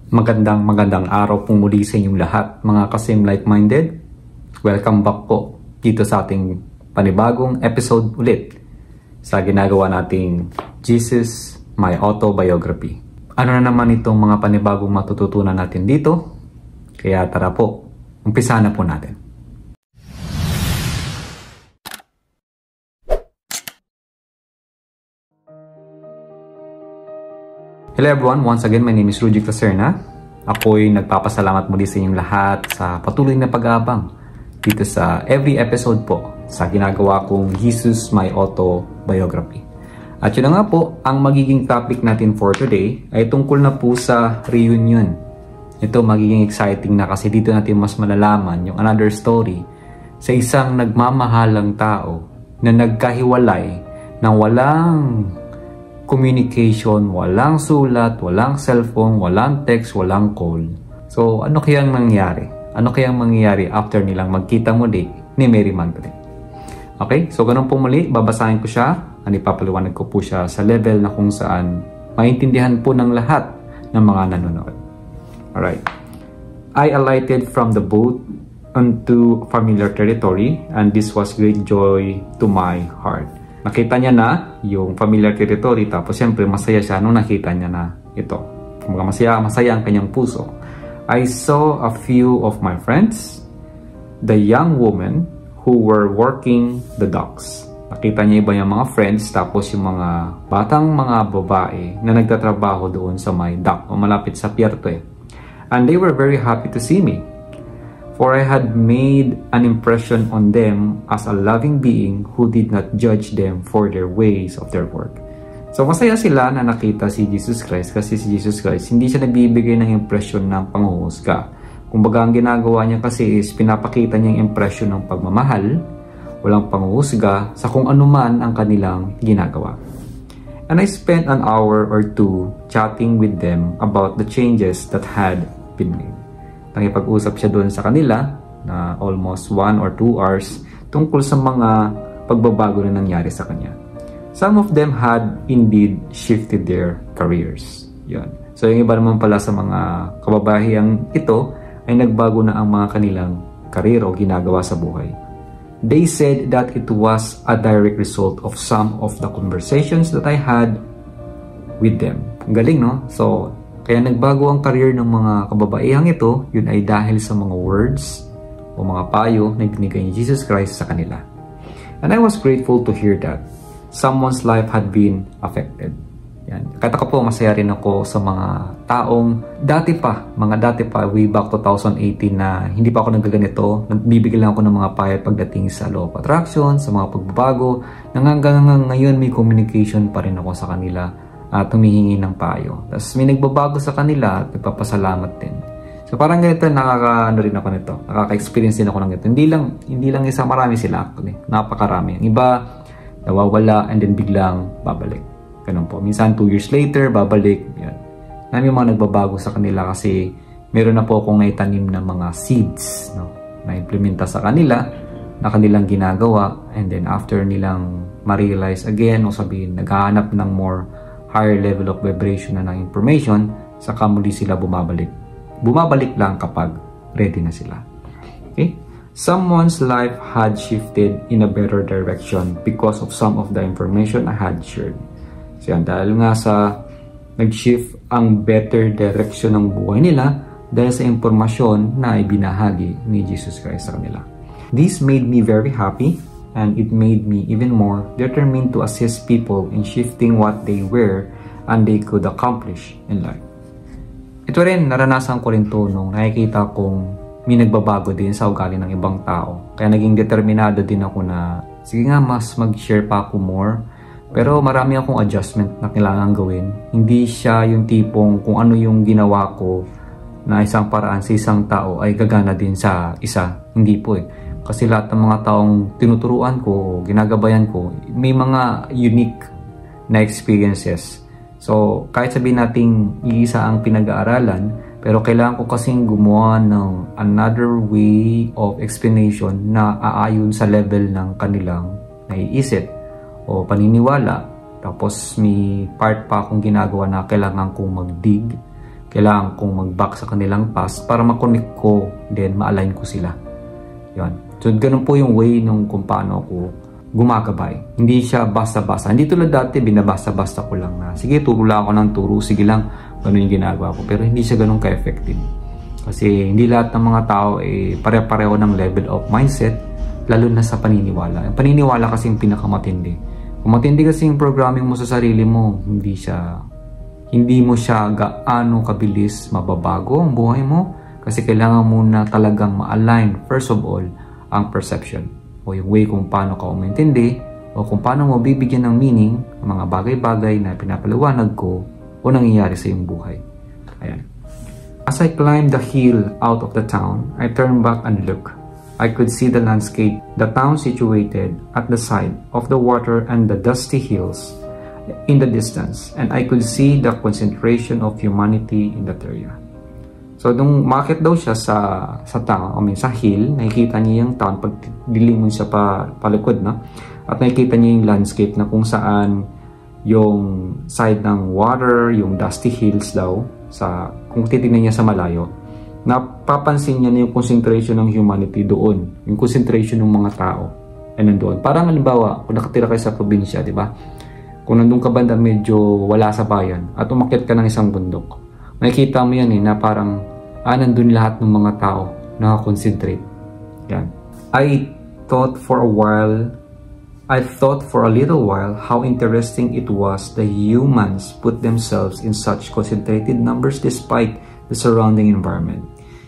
Magandang araw pong muli sa inyong lahat, mga ka-same like-minded. Welcome back po dito sa ating panibagong episode ulit sa ginagawa nating Jesus, My Autobiography. Ano na naman itong mga panibagong matututunan natin dito? Kaya tara po, umpisa na po natin. Hello everyone, once again, my name is Rudy Caserna. Ako'y nagpapasalamat muli sa inyong lahat sa patuloy na pag-aabang dito sa every episode po sa ginagawa kong Jesus, My Autobiography. At yun na nga po, ang magiging topic natin for today ay tungkol na po sa reunion. Ito magiging exciting na kasi dito natin mas malalaman yung another story sa isang nagmamahalang tao na nagkahiwalay ng walang communication, walang sulat, walang cellphone, walang text, walang call. So, ano kayang nangyari? Ano kayang mangyayari after nilang magkita muli ni Mary Magdalene? Okay, so ganun po muli, babasahin ko siya. Ipapaliwanag ko po siya sa level na kung saan maintindihan po ng lahat ng mga nanonood. Alright. I alighted from the boat onto familiar territory, and this was great joy to my heart. Nakita niya na yung familiar territory, tapos siyempre masaya siya nung nakita niya na ito. Masaya ang kanyang puso. I saw a few of my friends, the young women who were working the docks. Nakita niya iba yung mga friends, tapos yung mga batang mga babae na nagtatrabaho doon sa may dock o malapit sa pier to eh. And they were very happy to see me, for I had made an impression on them as a loving being who did not judge them for their ways of their work. So masaya sila na nakita si Jesus Christ, kasi si Jesus Christ hindi siya nagbibigay ng impression ng panghuhusga. Kumbaga ang ginagawa niya kasi is pinapakita niya yung impression ng pagmamahal, walang panghuhusga sa kung anuman ang kanilang ginagawa. And I spent an hour or two chatting with them about the changes that had been made. Nakipag-usap siya doon sa kanila na almost 1 or 2 hours tungkol sa mga pagbabago na nangyari sa kanya. Some of them had indeed shifted their careers. Yun. So yung iba naman pala sa mga kababahiyang ito ay nagbago na ang mga kanilang karir o ginagawa sa buhay. They said that it was a direct result of some of the conversations that I had with them. Ang galing, no? So kaya nagbago ang career ng mga kababaihang ito, yun ay dahil sa mga words o mga payo na ibinigay ni Jesus Christ sa kanila. And I was grateful to hear that someone's life had been affected. Yan. Kaya po, masaya rin ako sa mga taong dati pa, way back 2018 na hindi pa ako nagaganito. Nagbibigay lang ako ng mga payo pagdating sa law of attraction, sa mga pagbabago. Hanggang ngayon may communication pa rin ako sa kanila at humihingi ng payo. Tapos may nagbabago sa kanila at nagpapasalamat din. So parang ganito, nakaka-ano rin ako nito. Nakaka-experience din ako ng ito. Hindi lang isa, marami sila actually. Napakarami. Yung iba, nawawala and then biglang babalik. Ganun po. Minsan 2 years later, babalik. Yan. May mga nagbabago sa kanila kasi meron na po akong naitanim na mga seeds, no, na implementa sa kanila, na kanilang ginagawa, and then after nilang ma-realize again, o sabihin, naghahanap ng more higher level of vibration na ng information, saka muli sila bumabalik. Bumabalik lang kapag ready na sila. Okay? Someone's life had shifted in a better direction because of some of the information I had shared. So yan, dahil nga sa nag-shift ang better direction ng buhay nila dahil sa impormasyon na ibinahagi ni Jesus Christ sa kanila. This made me very happy, and it made me even more determined to assist people in shifting what they were and they could accomplish in life. Ito rin, naranasan ko rin ito nung nakikita kong may nagbabago din sa ugali ng ibang tao. Kaya naging determinado din ako na, sige nga, mas mag-share pa ako more. Pero marami akong adjustment na kailangan gawin. Hindi siya yung tipong kung ano yung ginawa ko na isang paraan sa isang tao ay gagana din sa isa. Hindi po eh. Kasi lahat ng mga taong tinuturuan ko, ginagabayan ko, may mga unique na experiences. So, kahit sabihin nating iisa ang pinag-aaralan, pero kailangan ko kasing gumawa ng another way of explanation na aayon sa level ng kanilang naiisip o paniniwala. Tapos may part pa akong ginagawa na kailangan kong mag-dig Kailangan kong mag-back sa kanilang past para makonect ko, then ma-align ko sila. Yun. So, ganun po yung way nung kung paano ako gumagabay. Hindi siya basta-basta. Hindi tulad dati, binabasta-basta ko lang na, sige, turo lang ako ng turo, sige lang, ganun yung ginagawa ko. Pero hindi siya ganun ka-effective. Kasi hindi lahat ng mga tao pare-pareho ng level of mindset, lalo na sa paniniwala. Ang paniniwala kasi yung pinakamatindi. Kung matindi kasi yung programming mo sa sarili mo, hindi mo siya gaano kabilis mababago ang buhay mo, kasi kailangan muna talagang ma-align, first of all, ang perception o yung way kung paano ka umintindi o kung paano mo bibigyan ng meaning ang mga bagay-bagay na pinapaliwanag ko o nangyayari sa iyong buhay. Ayan. As I climbed the hill out of the town, I turned back and looked. I could see the landscape, the town situated at the side of the water and the dusty hills in the distance, and I could see the concentration of humanity in that area. So, nung makit daw siya sa town, sa hill, nakikita niya yung town, pag dilingon siya palikod, no? At nakikita niya yung landscape na kung saan yung side ng water, yung dusty hills daw, kung titignan niya sa malayo, napapansin niya na yung concentration ng humanity doon, yung concentration ng mga tao ay nandoon. Parang halimbawa, kung nakatira kayo sa probinsya, di ba? Kung nandun ka banda medyo wala sa bayan at umakyat ka ng isang bundok, makikita mo yan na parang nandun lahat ng mga tao nakakonsentrate. Yan. I thought for a little while how interesting it was the humans put themselves in such concentrated numbers despite the surrounding environment.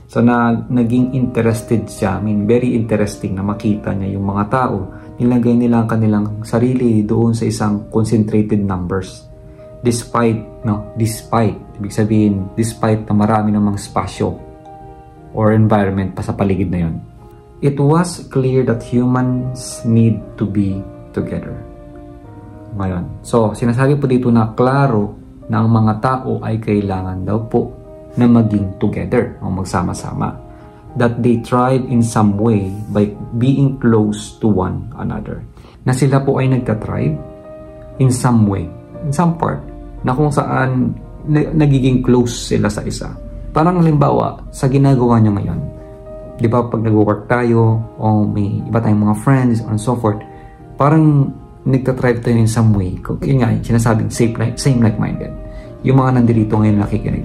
So naging interested siya, very interesting na makita niya yung mga tao, nilagay nila ang kanilang sarili doon sa isang concentrated numbers. Despite, ibig sabihin, despite na marami namang spasyo or environment pa sa paligid na yon. It was clear that humans need to be together. Ngayon, so sinasabi po dito na klaro na ang mga tao ay kailangan daw po na maging together o magsama-sama. That they thrive in some way by being close to one another. Na sila po ay nagka-thrive in some way, in some part, na kung saan nagiging close sila sa isa. Parang halimbawa, sa ginagawa nyo ngayon, di ba pag nag-work tayo o may iba tayong mga friends and so forth, parang nagka-thrive tayo in some way. Yun nga, sinasabing same like-minded. Yung mga nandito ngayon nakikinig.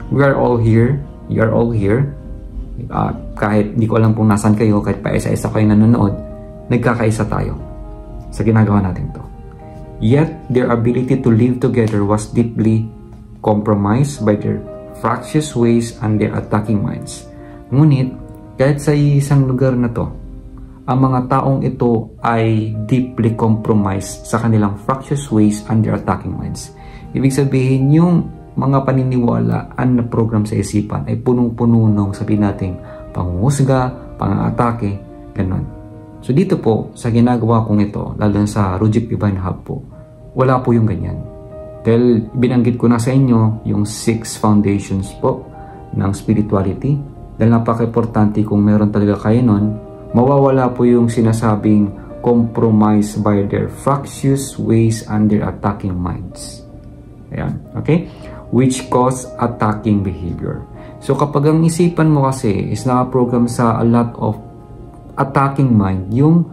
We are all here. You are all here. Kahit di ko alam kung nasan kayo, kahit pa isa-isa kayo nanonood, nagkakaisa tayo sa ginagawa natin to. Yet, their ability to live together was deeply compromised by their fractious ways and their attacking minds. Ngunit, kahit sa isang lugar na to, ang mga taong ito ay deeply compromised sa kanilang fractious ways and their attacking minds. Ibig sabihin, yung mga paniniwalaan na program sa isipan ay punong-puno ng sabihin natin panghusga, pang-atake, ganun. So dito po, sa ginagawa kong ito, lalo sa Rujik Divine Hub po, wala po yung ganyan. Dahil binanggit ko na sa inyo yung 6 foundations po ng spirituality. Dahil napaka-importante kung meron talaga kayo nun, mawawala po yung sinasabing compromise by their fractious ways and their attacking minds. Ayan, okay? Which cause attacking behavior. So kapag ang isipan mo kasi is naka-program sa a lot of attacking mind, yung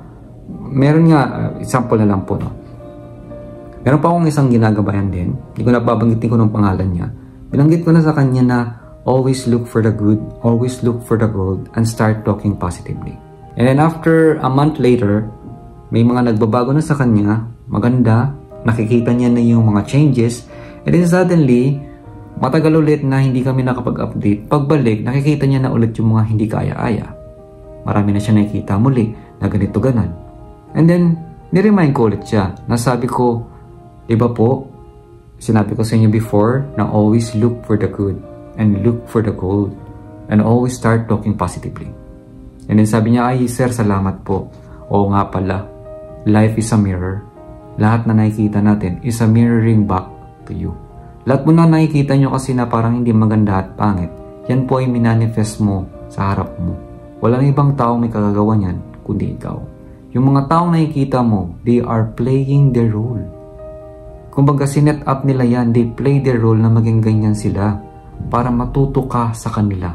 meron nga, example na lang po, no? Meron pa akong isang ginagabayan din, hindi ko nababanggitin ko ng pangalan niya. Binanggit ko na sa kanya na always look for the good, always look for the gold, and start talking positively. And then after a month later, may mga nagbabago na sa kanya, maganda, nakikita niya na yung mga changes, and then suddenly, matagal ulit na hindi kami nakapag-update. Pagbalik, nakikita niya na ulit yung mga hindi kaya-aya. Marami na siya nakikita muli na ganito ganan. And then, niremind ko ulit siya. Nasabi ko, iba po, sinabi ko sa inyo before na always look for the good and look for the gold and always start talking positively. And then sabi niya, ay sir, salamat po. Oo nga pala, life is a mirror. Lahat na nakikita natin is a mirroring back to you. Lahat mo na nakikita nyo kasi na parang hindi maganda at pangit, yan po ay minanifest mo sa harap mo. Walang ibang tao may kagagawa niyan, kundi ikaw. Yung mga taong nakikita mo, they are playing their role. Kumbaga sinet up nila yan, they play their role na maging ganyan sila. para matuto ka sa kanila.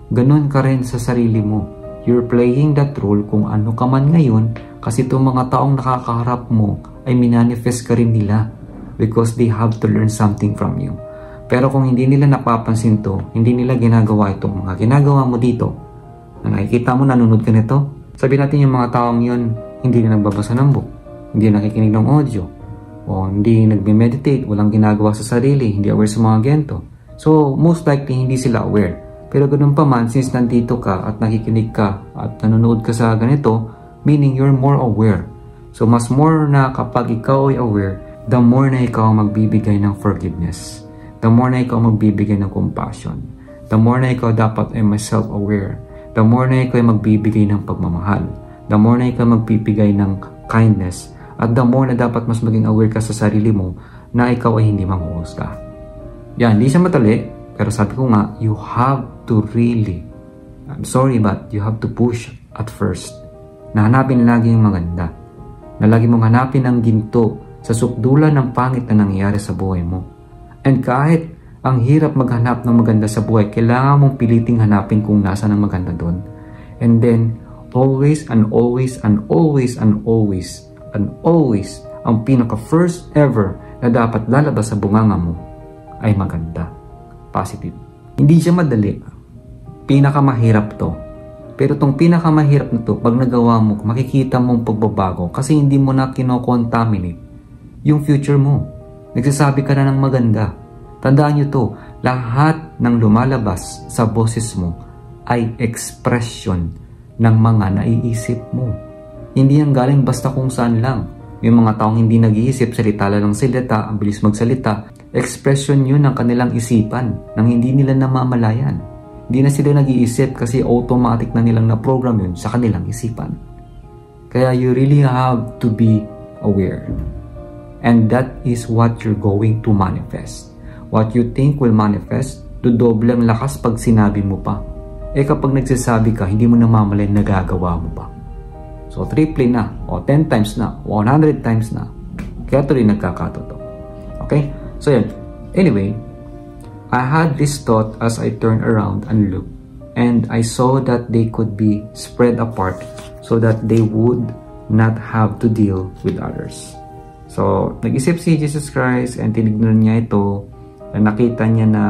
Ganon ka rin sa sarili mo. You're playing that role kung ano ka man ngayon kasi itong mga taong nakakaharap mo ay minanifest ka rin nila because they have to learn something from you. Pero kung hindi nila napapansin to, hindi nila ginagawa itong mga ginagawa mo dito, na nakikita mo, nanonood ka nito, sabihin natin yung mga taong yun, hindi na nagbabasa ng book, hindi nakikinig ng audio, o hindi nagme-meditate, walang ginagawa sa sarili, hindi aware sa mga gento. So, most likely, hindi sila aware. Pero ganun pa man, since nandito ka at nakikinig ka at nanonood ka sa ganito, meaning you're more aware. So, mas more na kapag ikaw ay aware, the more na ikaw magbibigay ng forgiveness. The more na ikaw magbibigay ng compassion. The more na ikaw dapat ay self-aware. The more na ikaw ay magbibigay ng pagmamahal. The more na ikaw magbibigay ng kindness. At the more na dapat mas maging aware ka sa sarili mo na ikaw ay hindi manghuhusga. Yan, hindi siya madali. Pero sabi ko nga, you have to really, I'm sorry but you have to push at first. Na hanapin lagi yung maganda. Na lagi mong hanapin ang ginto sa sukdulan ng pangit na nangyayari sa buhay mo. And kahit ang hirap maghanap ng maganda sa buhay, kailangan mong piliting hanapin kung nasa ng maganda doon. And then, always and always and always and always and always, ang pinaka first ever na dapat lalabas sa bunganga mo ay maganda. Positive. Hindi siya madali. Pinakamahirap to. Pero tong pinakamahirap na to, pag nagawa mo, makikita mong pagbabago kasi hindi mo na kinocontaminate yung future mo. Nagsasabi ka na ng maganda. Tandaan nyo to, lahat ng lumalabas sa boses mo ay expression ng mga naiisip mo. Hindi yan galing basta kung saan lang. Yung mga taong hindi nag-iisip, salita lang ng salita, ang bilis magsalita, expression yun ng kanilang isipan nang hindi nila namamalayan. Hindi na sila nag-iisip kasi automatic na nilang na-program yun sa kanilang isipan. Kaya you really have to be aware. And that is what you're going to manifest. What you think will manifest, dodoble ang lakas pag sinabi mo pa. Eh kapag nagsasabi ka, hindi mo namamalayan, nagagawa mo pa. So triple na, o 10 times na, o 100 times na. Kaya ito rin nagkakatotoo. Okay? So yan. Anyway, I had this thought as I turned around and looked. And I saw that they could be spread apart so that they would not have to deal with others. So, nag-isip si Jesus Christ and tinignan niya ito. And nakita niya na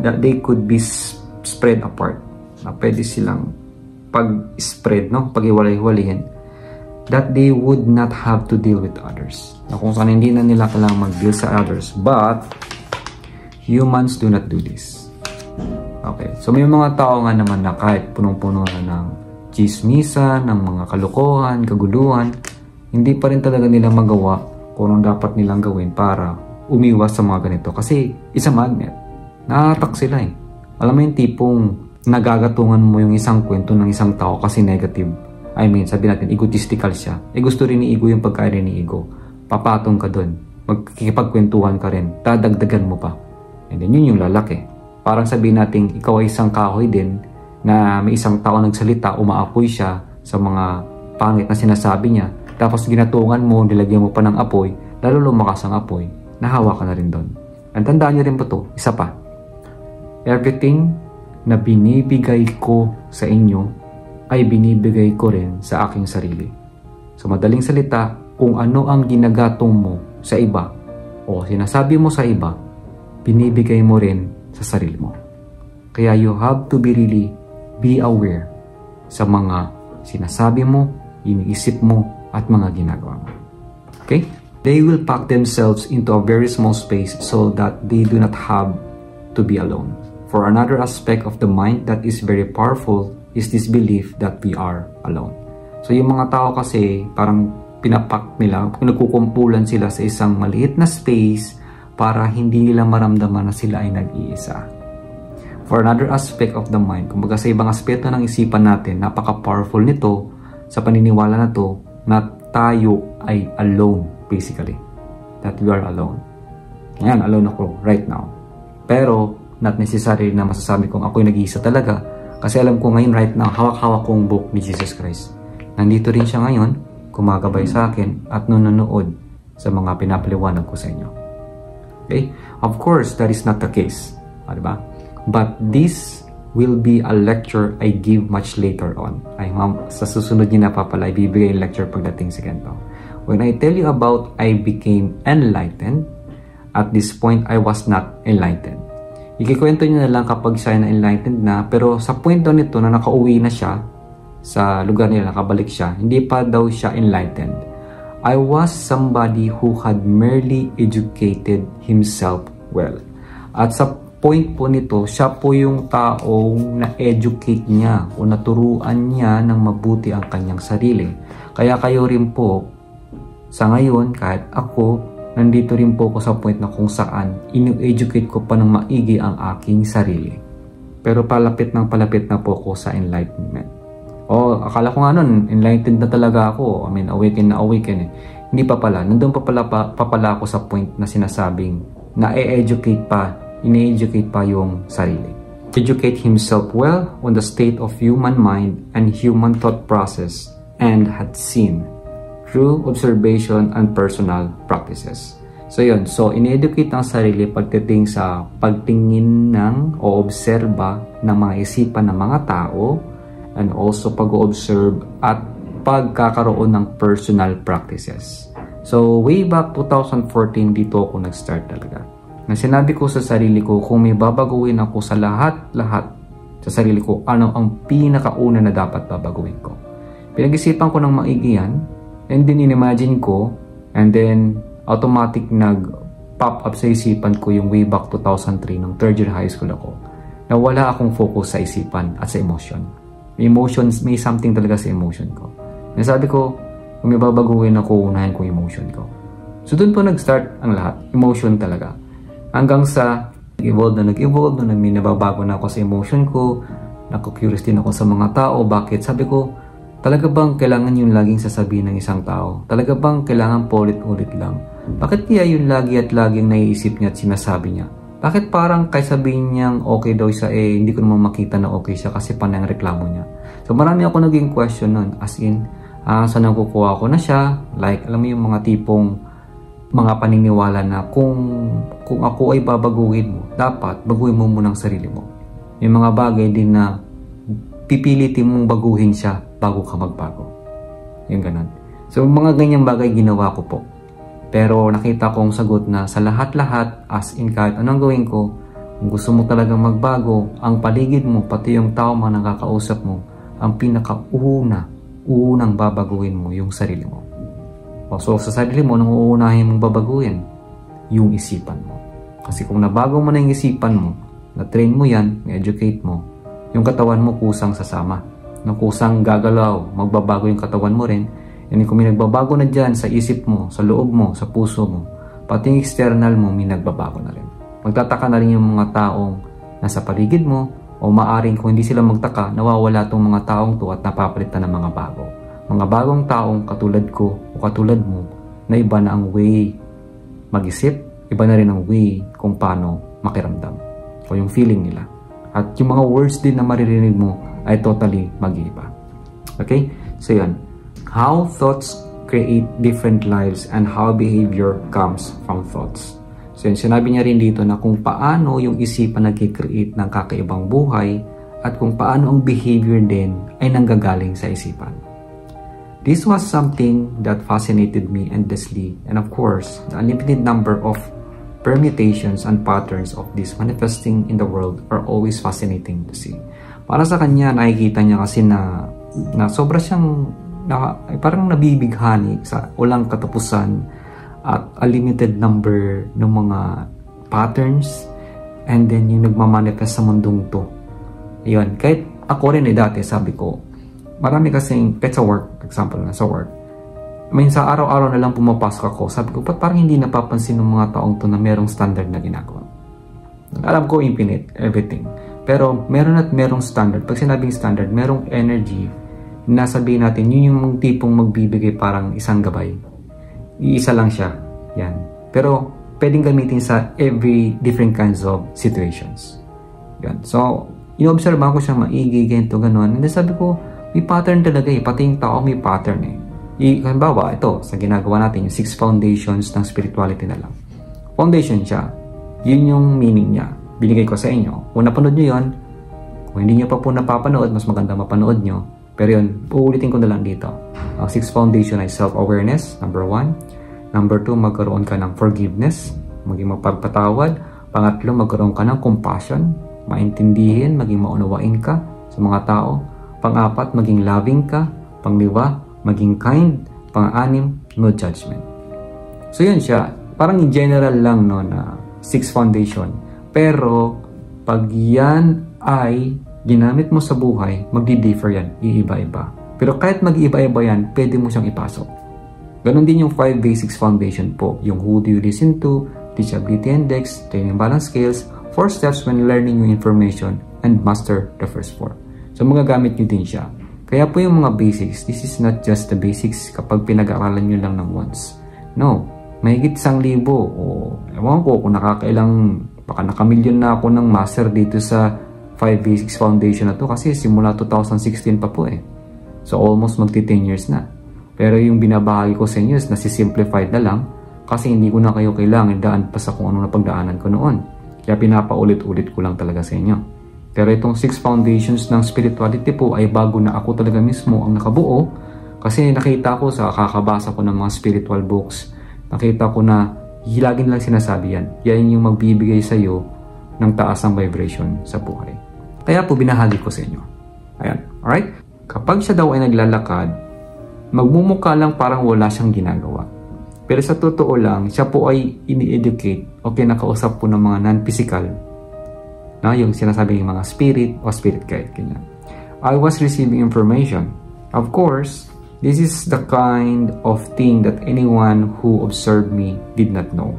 that they could be spread apart. Na pwede silang pag-spread, no? Pag-iwalay-walayin. That they would not have to deal with others. Na kung saan hindi na nila kailangang mag-deal sa others. But, humans do not do this. Okay. So, may mga tao nga naman na kahit punong-puno na ng chismisa, ng mga kalokohan, kaguluhan, hindi pa rin talaga nila magawa kung anong dapat nilang gawin para umiwas sa mga ganito. Kasi, isa magnet. Naatak sila eh. Alam mo yung tipong nagagatungan mo yung isang kwento ng isang tao kasi negative. I mean, sabi natin, egotistical siya. Eh gusto rin ni ego yung pagkain ni ego. Papatong ka dun. Magkikipagkwentuhan ka rin. Dadagdagan mo pa. And then yun yung lalaki. Parang sabihin natin, ikaw ay isang kahoy din na may isang tao nagsalita, umaapoy siya sa mga pangit na sinasabi niya. Tapos ginatungan mo, nilagyan mo pa ng apoy, lalo lumakas ang apoy, nahawa ka na rin doon. And tandaan nyo rin po to, isa pa. Everything na binibigay ko sa inyo ay binibigay ko rin sa aking sarili. So madaling salita, kung ano ang ginagatong mo sa iba o sinasabi mo sa iba, binibigay mo rin sa sarili mo. Kaya you have to be aware sa mga sinasabi mo, iniisip mo, at mga ginagawa mo. Okay? They will pack themselves into a very small space so that they do not have to be alone. For another aspect of the mind that is very powerful is this belief that we are alone. So yung mga tao kasi parang pinapak nila, nagkukumpulan sila sa isang maliit na space para hindi nila maramdaman na sila ay nag-iisa. For another aspect of the mind, kumbaga sa ibang aspeto ng isipan natin, napaka-powerful nito sa paniniwala na to na tayo ay alone basically. That we are alone. Ngayon, alone ako right now. Pero, not necessary na masasabi kong ako'y nag-iisa talaga kasi alam ko ngayon right now, hawak-hawak kong book ni Jesus Christ. Nandito rin siya ngayon, kumagabay sa akin at nanonood sa mga pinapaliwanag ko sa inyo. Okay? Of course, that is not the case. Diba? But this will be a lecture I give much later on. Ay, ma'am, sa susunod niyo na pa pala, ibibigay yung lecture pagdating sa ganito. When I tell you about I became enlightened, at this point, I was not enlightened. Ikikwento niyo na lang kapag siya na enlightened na, pero sa point daw nito na nakauwi na siya sa lugar nila, nakabalik siya, hindi pa daw siya enlightened. I was somebody who had merely educated himself well. At sa point po nito, siya po yung taong na-educate niya o naturuan niya ng mabuti ang kanyang sarili. Kaya kayo rin po, sa ngayon, kahit ako, nandito rin po ako sa point na kung saan inu-educate ko pa ng maigi ang aking sarili. Pero palapit na po ako sa enlightenment. Akala ko nga nun, enlightened na talaga ako. I mean, awaken na awaken eh. Hindi pa pala. Nandun pa pala ako sa point na sinasabing na-educate pa, ine-educate pa yung sarili. Educate himself well on the state of human mind and human thought process and had seen through observation and personal practices. So yun, so ine-educate ang sarili pagdating sa pagtingin ng o obserba ng mga isipan ng mga tao and also pag-observe at pagkakaroon ng personal practices. So way back 2014 dito ako nag-start talaga. Na sinabi ko sa sarili ko kung may babaguhin ako sa lahat sa sarili ko, ano ang pinakauna na dapat babaguhin ko. Pinag-isipan ko ng maigi yan, and then in-imagine ko, and then automatic nag-pop up sa isipan ko yung way back 2003 nung third year high school ako, na wala akong focus sa isipan at sa emotion. Emotions, may something talaga sa emotion ko. Nasabi ko, kung may babaguhin ako, unahin ko emotion ko. So doon po nag-start ang lahat, emotion talaga. Hanggang sa nag-evolve, nung may nababago na ako sa emotion ko, naku-curious din ako sa mga tao. Bakit? Sabi ko, talaga bang kailangan yung laging sasabihin ng isang tao? Talaga bang kailangan paulit-ulit lang? Bakit kaya yung lagi at laging naiisip niya at sinasabi niya? Bakit parang kay sabihin niyang okay daw siya, hindi ko naman makita na okay siya kasi panay ang reklamo niya. So marami ako naging question nun, as in, saan nakukuha ko na siya? Like, alam mo yung mga tipong mga paniniwala na kung ako ay babaguhin mo, dapat baguhin mo muna ang sarili mo. May mga bagay din na pipilitin mong baguhin siya bago ka magbago. Yung ganun. So mga ganyang bagay ginawa ko po. Pero nakita kong sagot na sa lahat-lahat, as in kahit anong gawin ko, kung gusto mo talagang magbago, ang paligid mo, pati yung tao mga nakakausap mo, ang unang babaguhin mo yung sarili mo. So sa sarili mo, nung uunahin mong babaguhin, yung isipan mo. Kasi kung nabago mo na yung isipan mo, na-train mo yan, na-educate mo, yung katawan mo kusang sasama. Nung kusang gagalaw, magbabago yung katawan mo rin. And kung may nagbabago na dyan sa isip mo, sa loob mo, sa puso mo, pati yung external mo, may nagbabago na rin. Magtataka na rin yung mga taong nasa paligid mo, o maaring kung hindi sila magtaka, nawawala tong mga taong to at napapalitan ng mga bago. Mga bagong taong katulad ko o katulad mo na iba na ang way mag-isip, iba na rin ang way kung paano makiramdam o yung feeling nila. At yung mga words din na maririnig mo ay totally mag-iiba. Okay? So yun. How thoughts create different lives and how behavior comes from thoughts. So yun, sinabi niya rin dito na kung paano yung isipan nag-create ng kakaibang buhay at kung paano ang behavior din ay nanggagaling sa isipan. This was something that fascinated me endlessly, and of course, the unlimited number of permutations and patterns of this manifesting in the world are always fascinating to see. Para sa kanya, nakikita niya kasi na sobra siyang parang nabibighani sa walang katapusan at a limited number ng mga patterns, and then yung nagmamanifest sa mundong to. Yun, kahit ako rin dati, sabi ko, marami kasing, kahit sa work, example na sa work, sa araw-araw na lang pumapasok ako, sabi ko, parang hindi napapansin ng mga taong to na merong standard na ginagawa. Alam ko, infinite, everything. Pero meron at merong standard. Pag sinabing standard, merong energy na sabihin natin, yun yung tipong magbibigay parang isang gabay. Iisa lang siya. Yan. Pero pwedeng gamitin sa every different kinds of situations. Yan. So, inobserbahan ko siya maigi, ganito, gano'n. And sabi ko, may pattern talaga pati yung tao may pattern halimbawa, ito, sa ginagawa natin, yung 6 foundations ng spirituality na lang. Foundation siya. Yun yung meaning niya. binigay ko sa inyo. Kung napanood nyo yun, kung hindi nyo pa po napapanood, mas maganda mapanood nyo. Pero yun, uulitin ko na lang dito. Ang 6th foundation ay self-awareness, number 1. Number 2, magkaroon ka ng forgiveness, maging mapagpatawad. Pangatlo, magkaroon ka ng compassion, maintindihin, maging maunawain ka sa mga tao. Pang-apat, maging loving ka. Pang-5, maging kind. Pang-6, no judgment. So yun siya. Parang in general lang no, na 6 foundation. Pero pag yan ay ginamit mo sa buhay, magdi-differ yan. Iiba-iba. Pero kahit mag-iiba-iba yan, pwede mo siyang ipasok. Ganon din yung 5 basics foundation po. Yung who do you listen to, teachability index, training balance skills, 4 steps when learning new information, and master the first 4. So magagamit nyo din siya. Kaya po yung mga basics, this is not just the basics kapag pinag-aralan nyo lang ng once. No, mahigit 1,000 o ewan ko kung nakakailang, baka nakamilyon na ako ng master dito sa 5 basics foundation na to kasi simula 2016 pa po eh. So almost magti 10 years na. Pero yung binabahagi ko sa inyo is nasi-simplified na lang kasi hindi ko na kayo kailangan daan pa sa kung ano na pagdaanan ko noon. Kaya pinapaulit-ulit ko lang talaga sa inyo. Pero itong 6 foundations ng spirituality po ay bago na ako talaga mismo ang nakabuo kasi nakita ko sa kakabasa ko ng mga spiritual books, nakita ko na lagi nilang sinasabi yan. Yan yung magbibigay sa iyo ng taas ng vibration sa buhay. Kaya po binahagi ko sa inyo. Ayan. Alright? Kapag siya daw ay naglalakad, magmumukha lang parang wala siyang ginagawa. Pero sa totoo lang, siya po ay ini-educate o kinakausap po ng mga non-physical na yung sinasabi ng mga spirit o spirit guide. Ganyan. I was receiving information. Of course, this is the kind of thing that anyone who observed me did not know.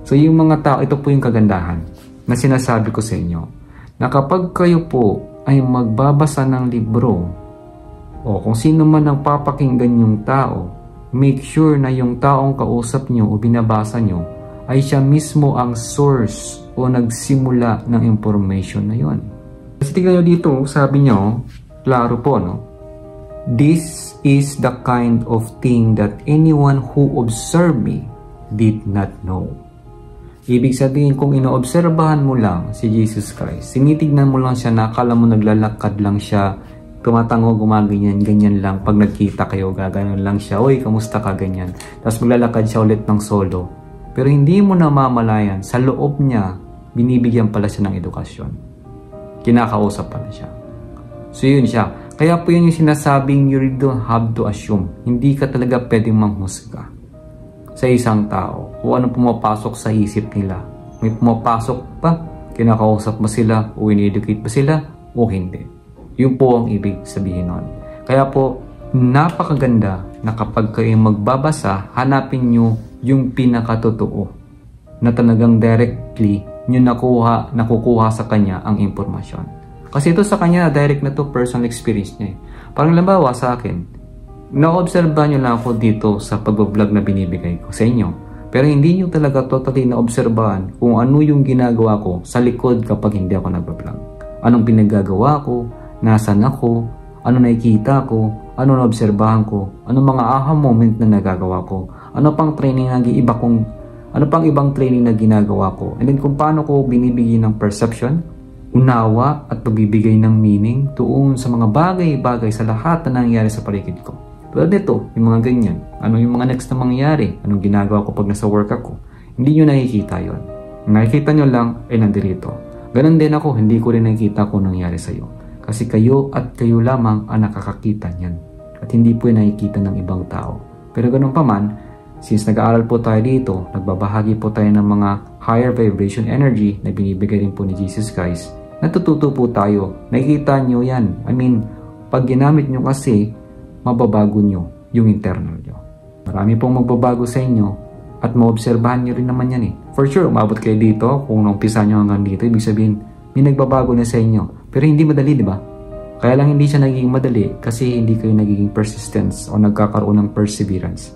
So yung mga tao, ito po yung kagandahan na sinasabi ko sa inyo, na kapag kayo po ay magbabasa ng libro o kung sino man ang papakinggan yung tao, make sure na yung taong kausap nyo o binabasa nyo ay siya mismo ang source o nagsimula ng information na yon. Kasi tignan nyo dito, sabi nyo, klaro po, no? This is the kind of thing that anyone who observed me did not know. Ibig sabihin, kung inoobserbahan mo lang si Jesus Christ, sinitignan mo lang siya na akala mo naglalakad lang siya, tumatango, gumaganyan, ganyan lang. Pag nagkita kayo, gaganon lang siya, uy, kamusta ka, ganyan. Tapos maglalakad siya ulit ng solo. Pero hindi mo namamalayan, sa loob niya, binibigyan pala siya ng edukasyon. Kinakausap pala siya. So yun siya. Kaya po yun yung sinasabing you don't have to assume. Hindi ka talaga pwedeng manghusga sa isang tao kung ano pumapasok sa isip nila. May pumapasok pa, kinakausap mo sila o in-educate ba sila o hindi. Yun po ang ibig sabihin nun. Kaya po, napakaganda na kapag kayo magbabasa, hanapin nyo yung pinakatotoo na talagang directly nyo nakukuha sa kanya ang impormasyon. Kasi ito sa kanya, direct na to, personal experience niya. Parang lambawa sa akin, na-obserba nyo lang ako dito sa pag-vlog na binibigay ko sa inyo. Pero hindi nyo talaga totally na-obserbahan kung ano yung ginagawa ko sa likod kapag hindi ako nag-vlog. Anong pinagagawa ko, nasan ako, ano nakikita ko, ano na-obserbahan ko, anong mga aha moment na nagagawa ko, ano pang training na ano pang ibang training na ginagawa ko, and then kung paano ko binibigay ng perception, unawa at pagbibigay ng meaning tuon sa mga bagay-bagay sa lahat na nangyayari sa paligid ko. Tulad nito, yung mga ganyan, ano yung mga next na mangyayari, anong ginagawa ko pag nasa work ako, hindi nyo nakikita yon. Nakikita nyo lang ay nandirito. Ganon din ako, hindi ko rin nakikita kung nangyayari sa'yo. Kasi kayo at kayo lamang ang nakakakita niyan. At hindi po yung nakikita ng ibang tao. Pero ganun pa man, since nag-aaral po tayo dito, nagbabahagi po tayo ng mga higher vibration energy na binibigay rin po ni Jesus Christ, natututo po tayo. Nakikita nyo yan. I mean, pag ginamit nyo kasi, mababago nyo yung internal nyo. Marami pong magbabago sa inyo at maobserbahan nyo rin naman yan eh. For sure, umabot kayo dito, kung naumpisa nyo hanggang dito, ibig sabihin, may nagbabago na sa inyo. Pero hindi madali, di ba? Kaya lang hindi siya nagiging madali kasi hindi kayo nagiging persistence o nagkakaroon ng perseverance.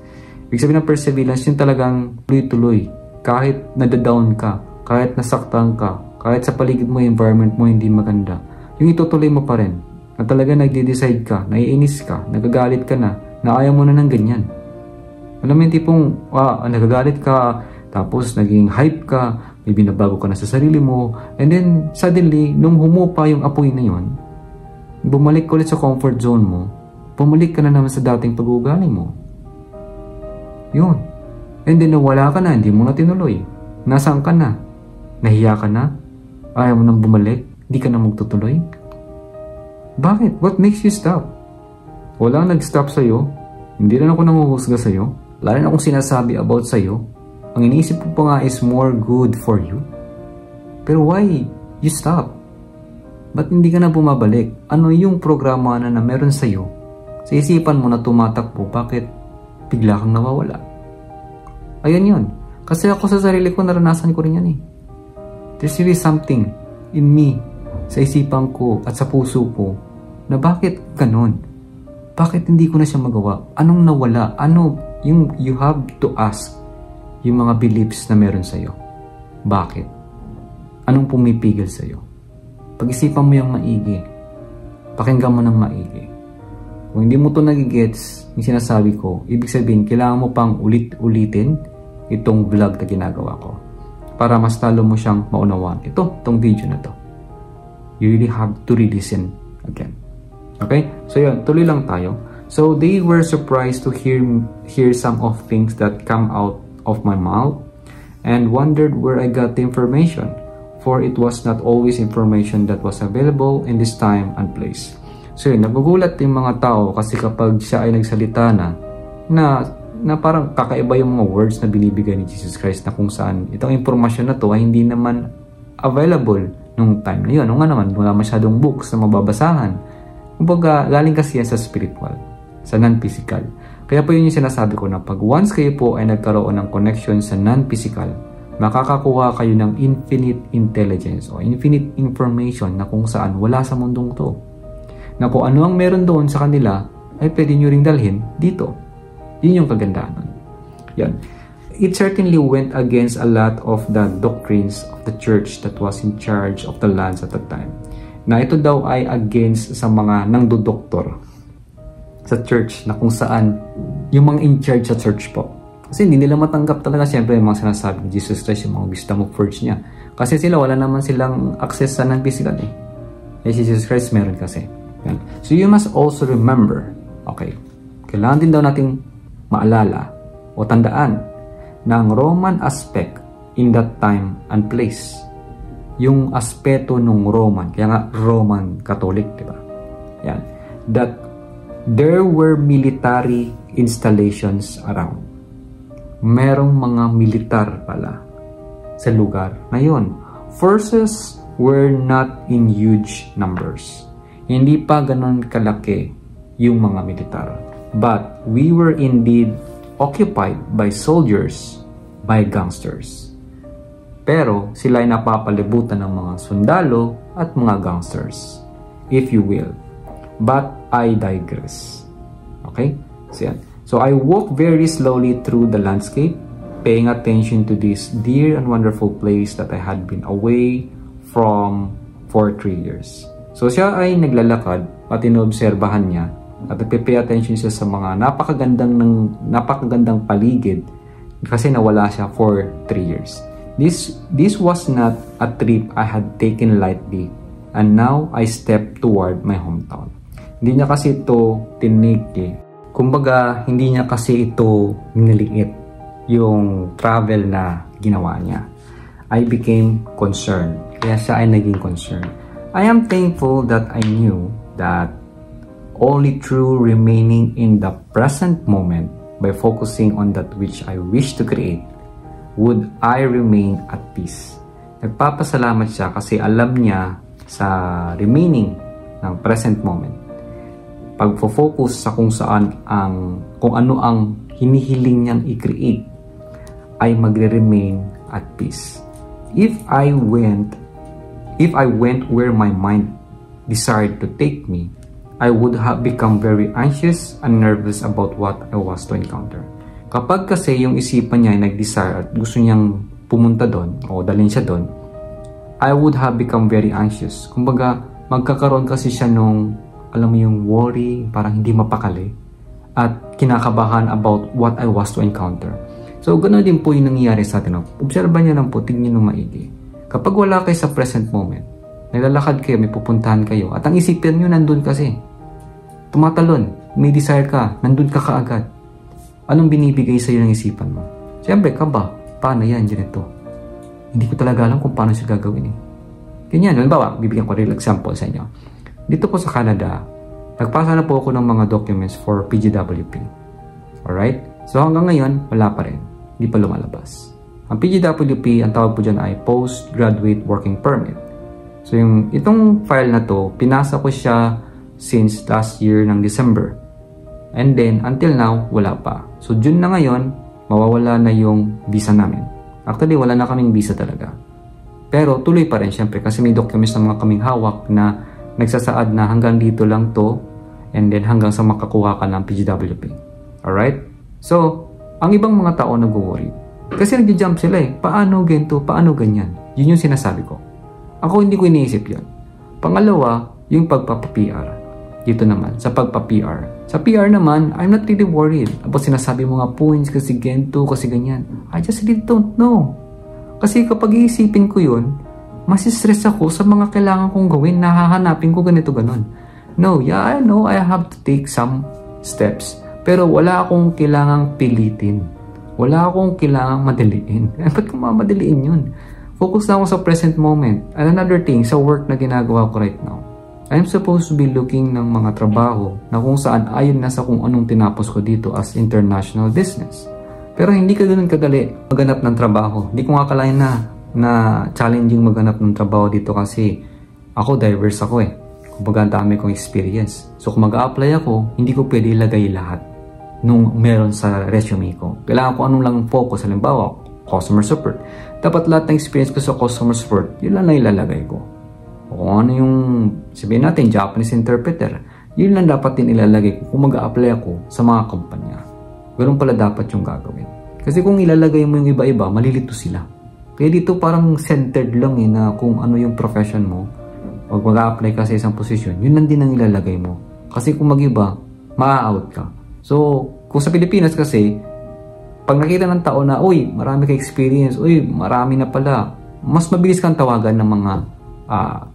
Ibig sabihin ng perseverance, yung talagang tuloy-tuloy. Kahit nadadown ka, kahit nasaktan ka, kahit sa paligid mo, environment mo hindi maganda, yung itutuloy mo pa rin. Na talaga nagde-decide ka, naiinis ka, nagagalit ka na ayaw mo na ng ganyan. Alam mo yung tipong, nagagalit ka, tapos naging hype ka, may binabago ka na sa sarili mo, and then suddenly, nung humupa yung apoy na yun, bumalik ka ulit sa comfort zone mo, bumalik ka na naman sa dating pag-uugali mo. Yun. And then nawala ka na, hindi mo na tinuloy. Nasaan ka na? Nahiya ka na? Ayaw mo nang bumalik? Hindi ka na magtutuloy? Bakit? What makes you stop? Walang nag-stop sa'yo. Hindi rin ako nanguhusga sa'yo. Wala rin akong sinasabi about sa'yo. Ang iniisip ko pa nga is more good for you. Pero why you stop? Ba't hindi ka na bumabalik? Ano yung programa na meron sa'yo? Sa isipan mo na tumatakbo, bakit bigla kang nawawala? Ayan yun. Kasi ako sa sarili ko, naranasan ko rin yan eh. There's really something in me, sa isipan ko at sa puso ko, na bakit ganun? Bakit hindi ko na siya magawa? Anong nawala? Ano yung you have to ask yung mga beliefs na meron sa'yo? Bakit? Anong pumipigil sa'yo? Pag-isipan mo yung maigi. Pakinggan mo ng maigi. Kung hindi mo to nagigets, yung sinasabi ko, ibig sabihin, kailangan mo pang ulit-ulitin itong vlog na ginagawa ko para mas talo mo siyang maunawaan. Itong video na to. You really have to re-listen again. Okay? So yun, tuloy lang tayo. So they were surprised to hear some of things that come out of my mouth and wondered where I got the information, for it was not always information that was available in this time and place. So yun, nagugulat yung mga tao kasi kapag siya ay nagsalita na parang kakaiba yung mga words na binibigay ni Jesus Christ, na kung saan itong informasyon na to ay hindi naman available nung time na yun. Nung nga naman, wala masyadong books na mababasahan. Kumbaga, galing kasi yan sa spiritual, sa non-physical. Kaya po yun yung sinasabi ko na pag once kayo po ay nagkaroon ng connection sa non-physical, makakakuha kayo ng infinite intelligence o infinite information na kung saan wala sa mundong to. Na kung ano ang meron doon sa kanila, ay pwede nyo ring dalhin dito. Yun yung kagandahan nun. Yan. It certainly went against a lot of the doctrines of the church that was in charge of the lands at that time. Na ito daw ay against sa mga nangdodoktor sa church, na kung saan yung mga in charge sa church po. Kasi hindi nila matanggap talaga siyempre yung mga sinasabi ni Jesus Christ, yung mga wisdom of words niya. Kasi sila, wala naman silang access sa non-physical eh. Eh si Jesus Christ meron kasi. Yan. So you must also remember, okay, kailangan din daw nating maalala o tandaan na ang Roman aspect in that time and place, yung aspeto ng Roman, kaya nga Roman Catholic, diba? Yan. That there were military installations around. Merong mga militar pala sa lugar na yun. Forces were not in huge numbers. Hindi pa ganun kalaki yung mga militar. But we were indeed occupied by soldiers, by gangsters. Pero sila ay napapalibutan ng mga sundalo at mga gangsters, if you will. But I digress. Okay? So yan. So I walked very slowly through the landscape, paying attention to this dear and wonderful place that I had been away from for 3 years. So siya ay naglalakad at inoobserbahan niya at nagpe-pay attention siya sa mga napakagandang paligid kasi nawala siya for 3 years. This was not a trip I had taken lightly, and now I stepped toward my hometown. Hindi niya kasi ito tinake. Kumbaga, hindi niya kasi ito niliit yung travel na ginawa niya. I became concerned. Kaya siya ay naging concerned. I am thankful that I knew that only through remaining in the present moment by focusing on that which I wish to create would I remain at peace. Nagpapasalamat siya kasi alam niya sa remaining ng present moment, pag-focus sa kung ano ang hinihiling niyang i-create, ay magre-remain at peace. If I went where my mind desired to take me, I would have become very anxious and nervous about what I was to encounter. Kapag kasi yung isipan niya ay nag-desire at gusto niyang pumunta doon o dalhin siya doon, I would have become very anxious. Kumbaga, magkakaroon kasi siya nung, alam mo yung worry, parang hindi mapakali, at kinakabahan about what I was to encounter. So, ganoon din po yung nangyayari sa atin. Obserba nyo lang po, tignan nyo maigi. Kapag wala kayo sa present moment, naglalakad kayo, may pupuntahan kayo, at ang isipin nyo, nandun kasi. Tumatalon, may desire ka, nandun ka kaagad. Anong binibigay sa iyo ng isipan mo? Siyempre, kaba, paano yan, ganito? Hindi ko talaga alam kung paano siya gagawin eh. Ganyan, halimbawa, bibigyan ko real example sa inyo. Dito po sa Canada, nagpasa na po ako ng mga documents for PGWP. Alright? So hanggang ngayon, wala pa rin. Hindi pa lumalabas. Ang PGWP, ang tawag po dyan ay Postgraduate Working Permit. So itong file na to, pinasa ko siya since last year ng December. And then, until now, wala pa. So June na ngayon, mawawala na yung visa namin. Actually, wala na kaming visa talaga. Pero tuloy pa rin syempre kasi may documents na mga kaming hawak na nagsasaad na hanggang dito lang to and then hanggang sa makakuha ka ng PGWP. Alright? So, ang ibang mga tao nag-worry. Kasi nag-jump sila eh. Paano ganito? Paano ganyan? Yun yung sinasabi ko. Ako hindi ko iniisip yun. Pangalawa, yung pagpapa-PR. Dito naman, sa pagpa-PR. Sa PR naman, I'm not really worried about sinasabi mga points kasi ganito, kasi ganyan. I just really don't know. Kasi kapag iisipin ko yun, masistress ako sa mga kailangan kong gawin na hahanapin ko ganito ganon. No, yeah, I know I have to take some steps. Pero wala akong kailangang pilitin. Wala akong kailangang madaliin. Ba't ko mamadaliin yun? Focus na ako sa present moment. And another thing, sa work na ginagawa ko right now, I'm supposed to be looking ng mga trabaho na kung saan ayon na sa kung anong tinapos ko dito as international business. Pero hindi ka ganun kadali maghanap ng trabaho. Hindi ko nga akalain na challenging maghanap ng trabaho dito kasi ako diverse ako eh. Kumbaga dami kong experience. So kung mag-a-apply ako, hindi ko pwede ilagay lahat nung meron sa resume ko. Kailangan ko anong lang focus. Halimbawa, customer support. Dapat lahat ng experience ko sa customer support, yun lang na ilalagay ko. O kung ano yung sabihin natin, Japanese interpreter, yun lang dapat din ilalagay ko kung mag-a-apply ako sa mga kumpanya. Ganun pala dapat yung gagawin. Kasi kung ilalagay mo yung iba-iba, malilito sila. Kaya dito parang centered lang eh na kung ano yung profession mo. Pag mag-a-apply ka sa isang posisyon, yun lang din ang ilalagay mo. Kasi kung mag-iba, ma-out ka. So, kung sa Pilipinas kasi, pag nakita ng tao na, uy, marami ka experience, uy, marami na pala, mas mabilis kang tawagan ng mga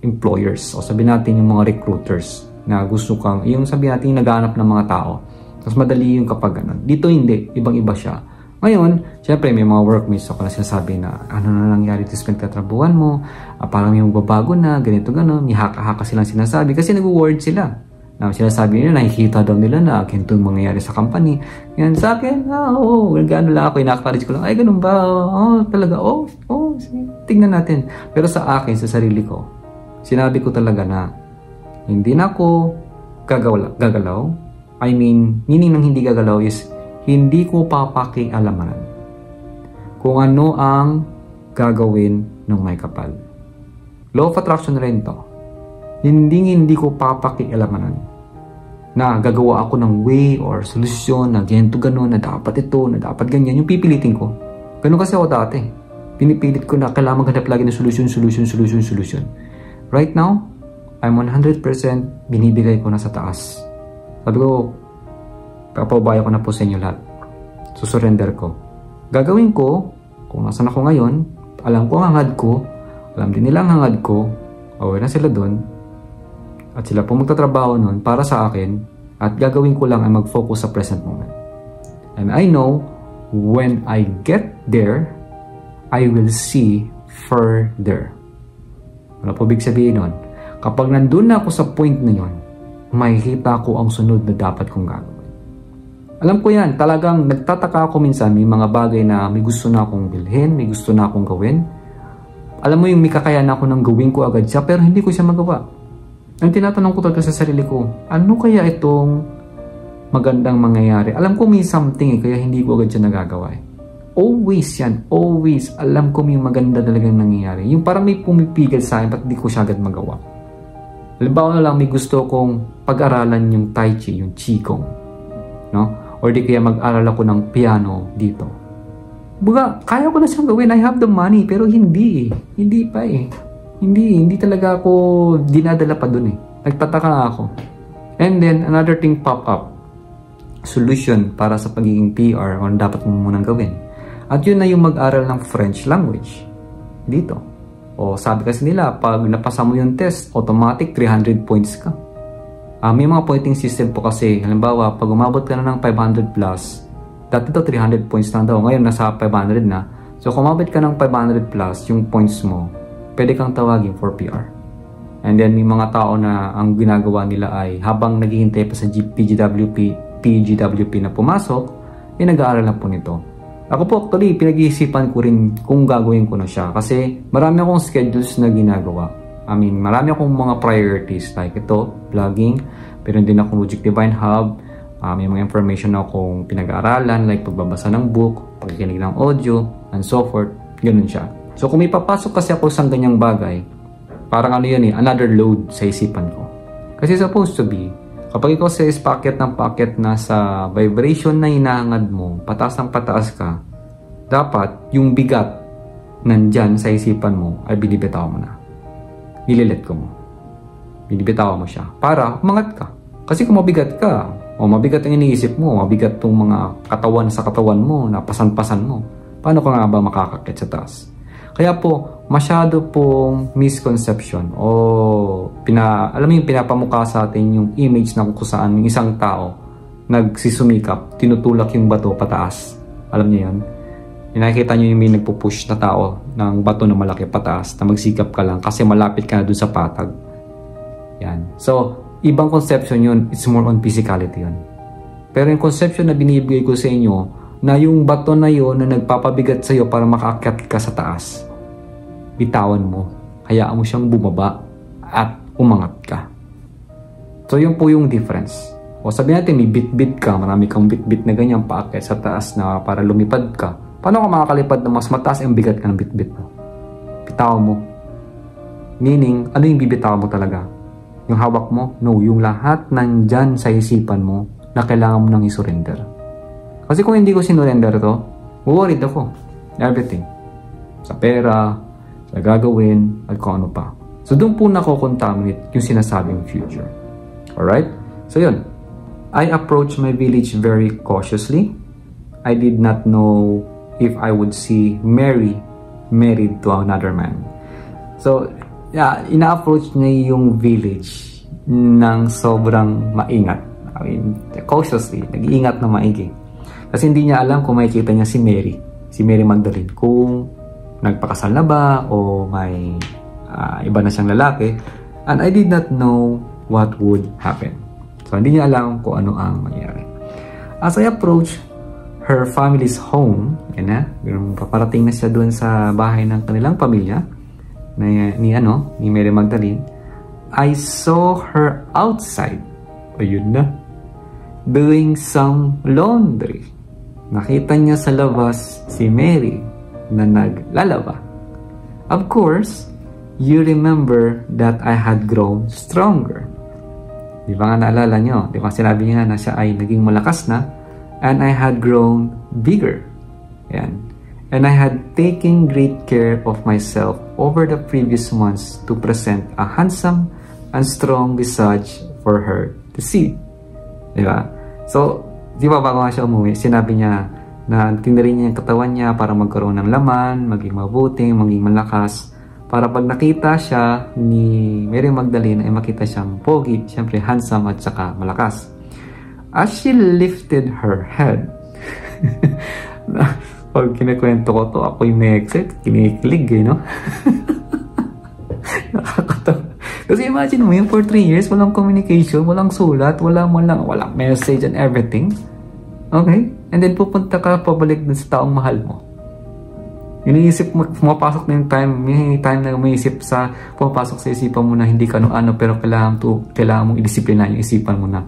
employers o sabihin natin yung mga recruiters na gusto kang, yung sabihin natin yung naghahanap ng mga tao. Mas madali yung kapag ganun. Dito hindi, ibang-iba siya. Ngayon, syempre may mga workmates ako na sinasabi na ano na nangyari sa katrabuhan mo, parang may magbabago na, ganito gano'n, may haka-haka silang sinasabi kasi nag-word sila. Na sinasabi nila, nakikita daw nila na ganito yung mangyayari sa company. Yan sa akin, oo, gano'n lang ako, ina-acknowledge ko lang, ay ganun ba, talaga, tingnan natin. Pero sa akin, sa sarili ko, sinabi ko talaga na hindi na ako gagalaw. I mean, meaning ng hindi gagalaw is hindi ko papakialaman kung ano ang gagawin ng may kapal. Law of attraction rin to. Hindi ko papakialaman na gagawa ako ng way or solusyon na ganito gano'n, na dapat ito, na dapat ganyan. Yung pipilitin ko. Ganun kasi ako dati. Pinipilit ko na kailangan maghanap lagi ng solution. Right now, I'm 100% binibigay ko na sa taas. Sabi ko, papabaya ko na po sa inyo lahat. Susurrender ko. Gagawin ko, kung nasan ako ngayon, alam ko ang hangad ko, alam din nila ang hangad ko, aware na sila doon, at sila po magtatrabaho nun para sa akin, at gagawin ko lang ay mag-focus sa present moment. And I know, when I get there, I will see further. Ano po big sabihin nun? Kapag nandun na ako sa point na yun, makikita ko ang sunod na dapat kong gagawin. Alam ko yan, talagang nagtataka ako minsan, may mga bagay na may gusto na akong bilhin, may gusto na akong gawin. Alam mo yung may kakayahan ako ng gawin ko agad siya, pero hindi ko siya magawa. Ang tinatanong ko talaga sa sarili ko, ano kaya itong magandang mangyayari? Alam ko may something kaya hindi ko agad siya nagagawa eh. Always yan, always. Alam ko may maganda talagang nangyayari. Yung parang may pumipigil sa akin, ba't di ko siya agad magawa? Halimbawa na lang, may gusto kong pag-aralan yung Tai Chi, yung Qigong. No? Or di kaya mag-aral ako ng piano dito. Baga, kaya ko na siyang gawin. I have the money, pero hindi eh. Hindi pa eh. Hindi talaga ako dinadala pa dun eh. Nagtataka ako. And then, another thing pop up. Solution para sa pagiging PR o dapat mo munang gawin. At yun na yung mag-aral ng French language dito. O sabi kasi nila, pag napasa mo yung test, automatic 300 points ka. May mga pointing system po kasi. Halimbawa, pag umabot ka na ng 500 plus, dati to 300 points lang daw. Ngayon, nasa 500 na. So, kung umabot ka ng 500 plus, yung points mo, pwede kang tawagin for PR. And then, may mga tao na ang ginagawa nila ay habang naghihintay pa sa PGWP na pumasok, nag-aaral na po nito. Ako po, actually, pinag-iisipan ko rin kung gagawin ko na siya. Kasi marami akong schedules na ginagawa. Marami akong mga priorities like ito, vlogging. Pero din ako Logic Divine Hub. May mga information akong pinag-aaralan like pagbabasa ng book, pagkikinig ng audio, and so forth. Ganun siya. So kung may papasok kasi ako sa ganyang bagay, parang another load sa isipan ko. Kasi supposed to be, kapag ikaw says packet na sa vibration na hinahangad mo, pataas ng pataas ka, dapat yung bigat nandyan sa isipan mo ay binibitaw mo na. Nililet ko mo. Binibitaw mo siya para umangat ka. Kasi kung mabigat ka, o mabigat ang iniisip mo, mabigat tong mga katawan sa katawan mo, napasan-pasan mo, paano ka nga ba makakakit sa taas? Kaya po, masyado pong misconception o pinapamukha sa atin yung image na kung saan yung isang tao nagsisumikap, tinutulak yung bato pataas. Alam niyo yun? Nakikita niyo yung may nagpupush na tao ng bato na malaki pataas na magsikap ka lang kasi malapit ka na dun sa patag. Yan. So, ibang conception yun. It's more on physicality yun. Pero yung conception na binibigay ko sa inyo na yung bato na yun na nagpapabigat sa iyo para makaakyat ka sa taas, bitawan mo. Hayaan mo siyang bumaba at umangat ka. So, yun po yung difference. O sabihin natin, may bit-bit ka, marami kang bit-bit na ganyan paakyat sa taas na para lumipad ka. Paano ka makakalipad na mas mataas ang bigat ka ng bit-bit mo? Bitawan mo. Meaning, ano yung bibitaw mo talaga? Yung hawak mo? No, yung lahat nandyan sa isipan mo na kailangan mo nang isurrender. Kasi kung hindi ko sinurrender to, worried ako. Everything. Sa pera, sa gagawin, at kung ano pa. So, doon po nako-contaminate yung sinasabing future. Alright? So, yun. I approached my village very cautiously. I did not know if I would see Mary married to another man. So, ina-approach niya yung village ng sobrang maingat. Cautiously. Nag-iingat na maigi. Kasi hindi niya alam kung makikita niya si Mary Magdalene, kung nagpakasal na ba o may iba na siyang lalaki. And I did not know what would happen. So, hindi niya alam kung ano ang mangyari. As I approached her family's home, yung paparating na siya doon sa bahay ng kanilang pamilya, ni Mary Magdalene, I saw her outside, doing some laundry. Nakita niya sa labas si Mary na naglalaba. Of course, you remember that I had grown stronger. Di ba nga naalala nyo? Di ba sinabi niya na siya ay naging malakas na, and I had grown bigger. Yan. And I had taken great care of myself over the previous months to present a handsome and strong visage for her to see. Di ba? So, di ba bago nga siya umuwi, sinabi niya na tinarin niya yung katawan niya para magkaroon ng laman, maging mabuting, maging malakas. Para pag nakita siya ni Mary Magdalene ay makita siyang pogi, siyempre handsome at saka malakas. As she lifted her head, pag kinikwento ko to, ako yung na-exit, kinikilig no? Nakakatawa. Kasi imagine mo, yung for 3 years, walang communication, walang sulat, walang message and everything. Okay? And then pupunta ka pabalik dun sa taong mahal mo. Iniisip mo, pumapasok na yung time na umiisip sa, pumapasok sa isipan mo na hindi ka ano, pero kailangan mong idisiplina yung isipan mo na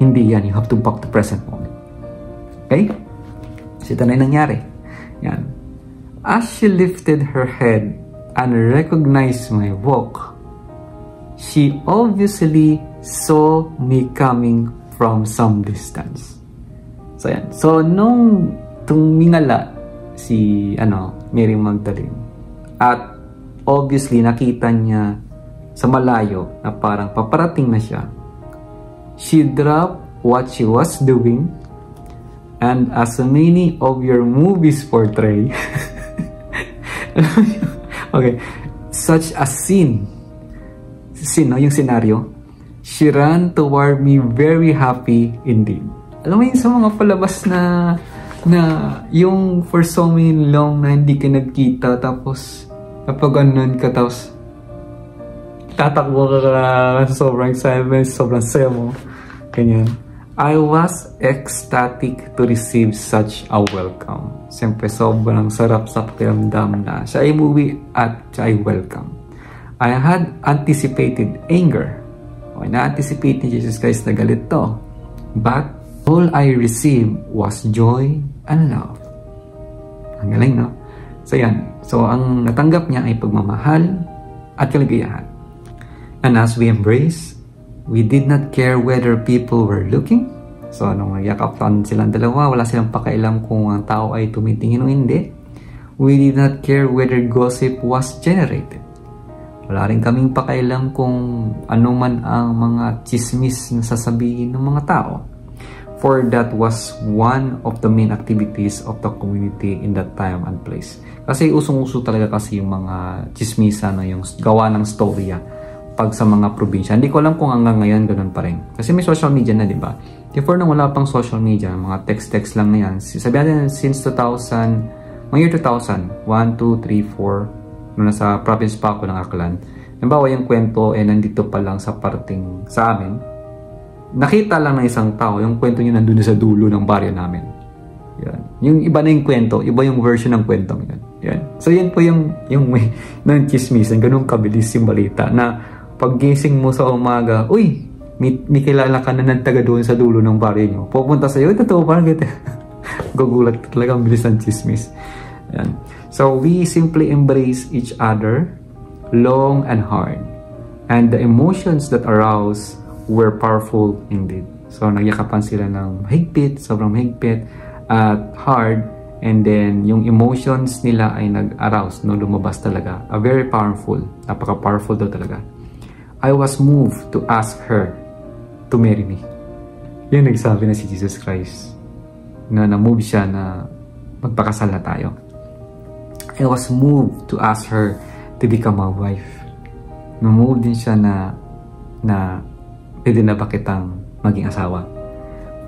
hindi yan. You have to back to present moment. Okay? So ito na yung nangyari. Yan. As she lifted her head and recognized my walk, she obviously saw me coming from some distance. So, yan. So, nung tumingala si Mary Magdalene at obviously nakita niya sa malayo na parang paparating na siya, she dropped what she was doing And as many of your movies portray, okay, such a scene, no, yung scenario, she ran toward me very happy indeed. Alam mo yun sa mga palabas na yung for so many long na hindi ka nagkita, tapos kapag ganun ka, tapos tatakbo ka sobrang excitement, sobrang saya mo, ganyan. I was ecstatic to receive such a welcome. Siyempre, sobrang sarap sa pakiramdam na siya ay umuwi at siya ay welcome. I had anticipated anger. Okay, na-anticipate ni Jesus Christ na galit to. But all I received was joy and love. Ang galing, no? So, yan. So, ang natanggap niya ay pagmamahal at kaligayahan. And as we embrace, we did not care whether people were looking. So, nung nagyakapan silang dalawa, wala silang pakialam kung ang tao ay tumitingin o hindi. We did not care whether gossip was generated. Wala rin kaming pakialam kung ano man ang mga chismis na sasabihin ng mga tao. For that was one of the main activities of the community in that time and place. Kasi usong-uso talaga kasi yung mga chismisa na yung gawa ng storya pag sa mga probinsya. Hindi ko alam kung hanggang ngayon ganun pa rin. Kasi may social media na, di ba? Before nang wala pang social media, mga text-text lang na yan. Sabihin natin since 2000, mga year 2000, 1, 2, 3, 4, nung nasa province pa ako ng Aklan. Nabawa yung kwento nandito pa lang sa parting sa amin. Nakita lang ng isang tao, yung kwento niya nandun sa dulo ng baryo namin. Yan. Yung iba na yung kwento, iba yung version ng kwentong yan. Yan. So yan po yung way ng chismisan, ganun kabilis yung balita na paggising mo sa umaga, uy, may kilala ka na ng taga doon sa dulo ng baryo nyo. Pupunta sa'yo, totoo parang gano'n. Gugulat talaga ang bilis ng chismis. Yan. So we simply embrace each other long and hard. And the emotions that arouse were powerful indeed. So nagyakapan sila ng mahigpit, sobrang mahigpit at hard. And then yung emotions nila ay nag-arouse, no, lumabas talaga. A very powerful, napaka-powerful daw talaga. I was moved to ask her to marry me. Yan nagsabi na si Jesus Christ. Na na-move siya na magpakasal na tayo. I was moved to ask her to become my wife. Na-move din siya na pwede na ba kitang maging asawa.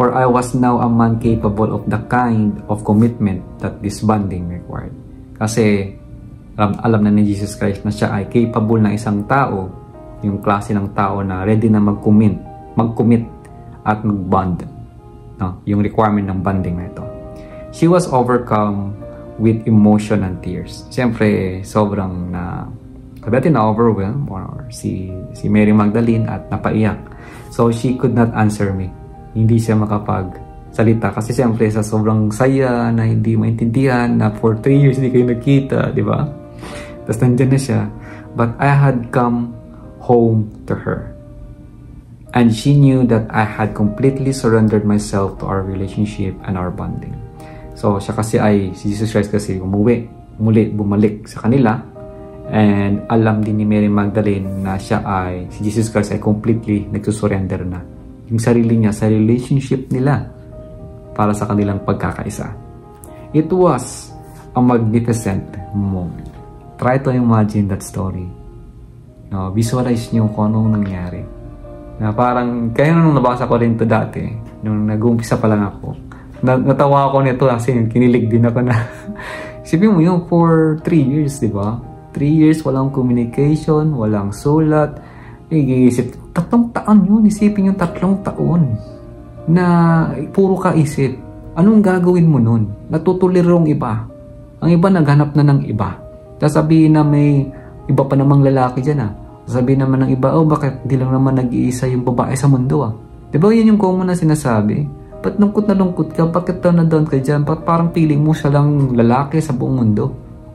For I was now a man capable of the kind of commitment that this bonding required. Kasi alam na ni Jesus Christ na siya ay capable na isang tao, yung klase ng tao na ready na mag-commit at mag-bond. No? Yung requirement ng bonding na ito. She was overcome with emotion and tears. Siyempre, sobrang na-overwhelmed or si Mary Magdalene at napaiyak. So, she could not answer me. Hindi siya makapagsalita kasi siyempre sa sobrang saya na hindi maintindihan na for 3 years hindi kayo nagkita, di ba? Tapos nandyan na siya. But I had come home to her. And she knew that I had completely surrendered myself to our relationship and our bonding. So, siya kasi si Jesus Christ kasi bumalik sa kanila. And alam din ni Mary Magdalene na si Jesus Christ ay completely nagsusurrender na. Yung sarili niya sa relationship nila para sa kanilang pagkakaisa. It was a magnificent moment. Try to imagine that story. No, visualize nyo kung anong nangyari. Na parang, kaya nung nabasa ko rin ito dati, nung nag-uumpisa pa lang ako, natawa ako nito kasi kinilig din ako na, isipin mo yun for 3 years, di ba? 3 years, walang communication, walang sulat, nag-iisip, 3 taon yun, isipin yung 3 taon na puro kaisip. Anong gagawin mo nun? Natutulirong iba. Ang iba naghanap na ng iba. Sasabihin na may iba pa namang lalaki dyan Sasabihin naman ng iba, bakit di lang naman nag-iisa yung babae sa mundo Diba yan yung common na sinasabi? Ba't lungkot na lungkot ka? Bakit down na down ka dyan? Ba't parang feeling mo siya lang lalaki sa buong mundo?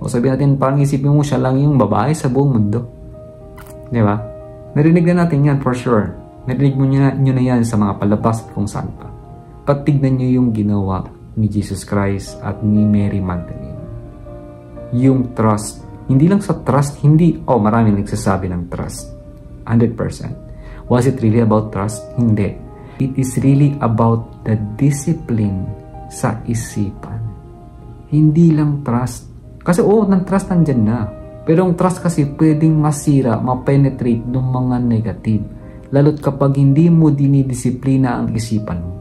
O sabihin natin, parang isipin mo siya lang yung babae sa buong mundo. Diba? Narinig na natin yan for sure. Narinig mo nyo na yan sa mga palabas at kung saan pa. Patignan nyo yung ginawa ni Jesus Christ at ni Mary Magdalene. Yung trust. Hindi lang sa trust, marami nagsasabi ng trust. 100%. Was it really about trust? Hindi. It is really about the discipline sa isipan. Hindi lang trust. Kasi ng trust nandyan na. Pero ang trust kasi pwedeng masira, ma-penetrate ng mga negative. Lalo't kapag hindi mo dinidisiplina ang isipan mo.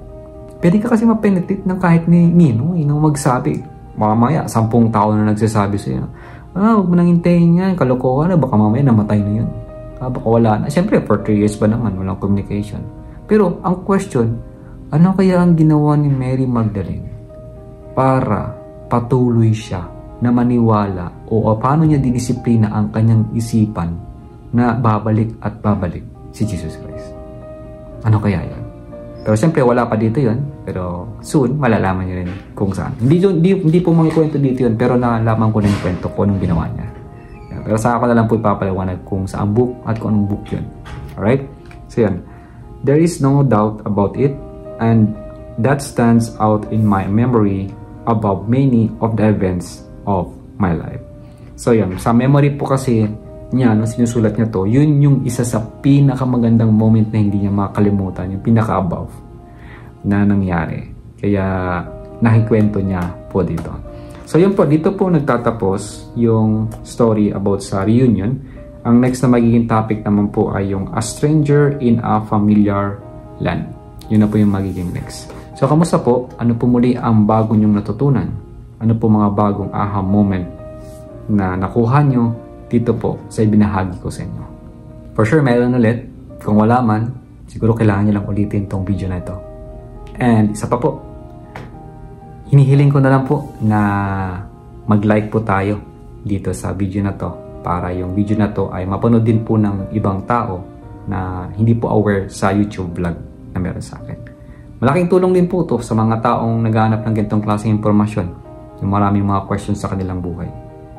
Pwede ka kasi ma-penetrate ng kahit ni Nino, nung magsabi. Mamaya, 10 tao na nagsasabi sa'yo. Huwag mo nang hintayin yan, kalokohan na, baka mamaya namatay na yun. Baka wala na. Siyempre, for 3 years pa naman, walang communication. Pero, ang question, ano kaya ang ginawa ni Mary Magdalene para patuloy siya na maniwala o paano niya dinisiplina ang kanyang isipan na babalik at babalik si Jesus Christ? Ano kaya yan? Pero siyempre, wala pa dito yun. Pero soon, malalaman niyo rin kung saan. Hindi po mga kwento dito yun, pero nalaman ko na yung kwento ko anong ginawa niya. Pero sa ako na lang po ipapaliwanag kung saan book at kung anong book yun. Alright? So yan. There is no doubt about it, and that stands out in my memory above many of the events of my life. So yan, sa memory po kasi niya, nung sinusulat niya to, yun yung isa sa pinakamagandang moment na hindi niya makalimutan, yung pinaka-above na nangyari. Kaya nakikwento niya po dito. So yun po, dito po nagtatapos yung story about sa reunion. Ang next na magiging topic naman po ay yung A Stranger in a Familiar Land. Yun na po yung magiging next. So kamusta po? Ano po muli ang bago niyong natutunan? Ano po mga bagong aha moment na nakuha nyo dito po sa ibinahagi ko sa inyo? For sure, meron ulit. Kung wala man, siguro kailangan nyo lang ulitin tong video na ito. And isa pa po, hinihiling ko na lang po na mag-like po tayo dito sa video na to para yung video na to ay mapanood din po ng ibang tao na hindi po aware sa YouTube vlog na meron sa akin. Malaking tulong din po to sa mga taong naghahanap ng ganitong klaseng impormasyon, yung maraming mga questions sa kanilang buhay.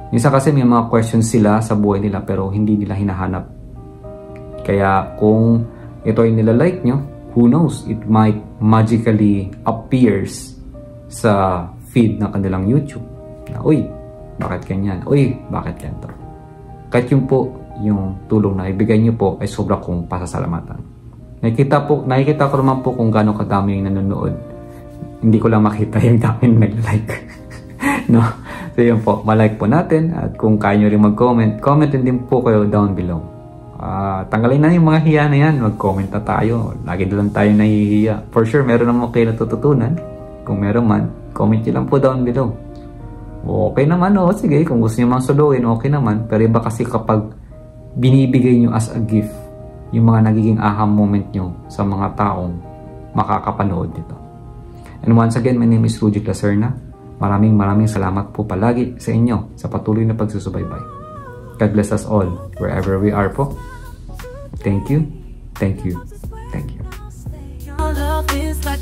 Minsan kasi may mga questions sila sa buhay nila pero hindi nila hinahanap. Kaya kung ito ay nilalike nyo, who knows, it might magically appears sa feed ng kanilang YouTube. Na, uy, bakit ganyan? Uy, bakit ganito? Kahit yun po, yung tulong na ibigay nyo po ay sobra kong pasasalamatan. Nakikita ko naman po kung gaano kadami yung nanonood. Hindi ko lang makita yung dami na nag-like. No? So yun po, malike po natin at kung kaya nyo rin mag-comment, comment din po kayo down below. Tanggalin na yung mga hiya na yan, mag-comment na tayo. Lagi na lang tayo nahihiya. For sure, meron naman kayo natututunan. Kung meron man, comment nyo lang po down below. Okay naman, sige, kung gusto nyo mang suluin, okay naman. Pero iba kasi kapag binibigay nyo as a gift, yung mga nagiging aha moment nyo sa mga taong makakapanood dito. And once again, my name is Rudy Lacerna. Maraming salamat po palagi sa inyo sa patuloy na pagsusubaybay. God bless us all wherever we are po. Thank you, thank you, thank you. Your love is like